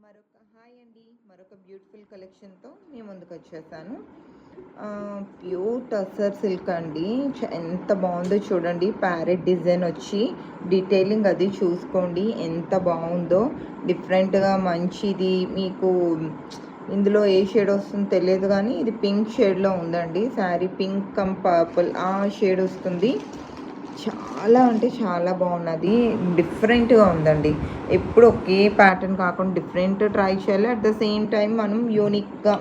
Hi అండి, మరొక beautiful కలెక్షన్తో మీ ముందుకు వచ్చేసాను. ప్యూర్ టసర్ సిల్క్ అండి. ఎంత బాగుందో చూడండి. ప్యారెట్ డిజైన్ వచ్చి డీటెయిలింగ్ అది చూసుకోండి ఎంత బాగుందో. డిఫరెంట్గా మంచిది. మీకు ఇందులో ఏ షేడ్ వస్తుందో తెలియదు కానీ ఇది పింక్ షేడ్లో ఉందండి. శారీ పింక్ కమ్ పర్పుల్ ఆ షేడ్ వస్తుంది. చాలా అంటే చాలా బాగున్నది. డిఫరెంట్గా ఉందండి. ఎప్పుడు ఒకే ప్యాటర్న్ కాకుండా డిఫరెంట్ ట్రై చేయాలి. అట్ ద సేమ్ టైం మనం యూనిక్గా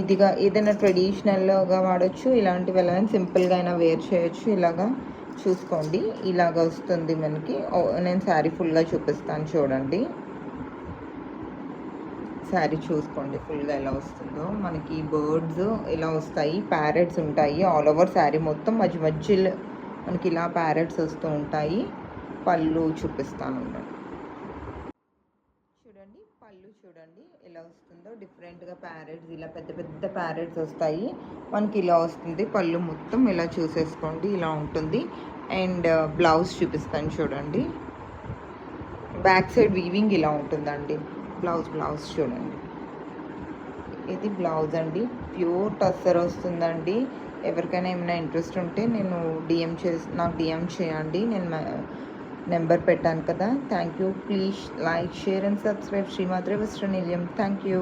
ఇదిగా ఏదైనా ట్రెడిషనల్గా వాడచ్చు. ఇలాంటివి ఎలా సింపుల్గా అయినా వేర్ చేయొచ్చు. ఇలాగా చూసుకోండి, ఇలాగ వస్తుంది మనకి. నేను శారీ ఫుల్గా చూపిస్తాను చూడండి. శారీ చూసుకోండి ఫుల్గా ఎలా వస్తుందో. మనకి బర్డ్స్ ఇలా వస్తాయి, ప్యారెట్స్ ఉంటాయి ఆల్ ఓవర్ శారీ మొత్తం. మధ్య మధ్యలో మనకి ఇలా ప్యారెట్స్ వస్తూ ఉంటాయి. పళ్ళు చూపిస్తాను చూడండి. పళ్ళు చూడండి ఎలా వస్తుందో. డిఫరెంట్గా ప్యారెట్స్ ఇలా పెద్ద పెద్ద ప్యారెట్స్ వస్తాయి మనకి. ఇలా వస్తుంది పళ్ళు మొత్తం. ఇలా చూసేసుకోండి, ఇలా ఉంటుంది. అండ్ బ్లౌజ్ చూపిస్తాను చూడండి. బ్యాక్ సైడ్ వీవింగ్ ఇలా ఉంటుందండి. బ్లౌజ్ చూడండి. ఇది బ్లౌజ్ అండి. ప్యూర్ టస్సర్ వస్తుందండి. ఎవరికైనా ఏమైనా ఇంట్రెస్ట్ ఉంటే నాకు డిఎం చేయండి. నేను నెంబర్ పెట్టాను కదా. Thank you. Please like, share and subscribe శ్రీమాత్రే వస్త్రనిలయం. Thank you.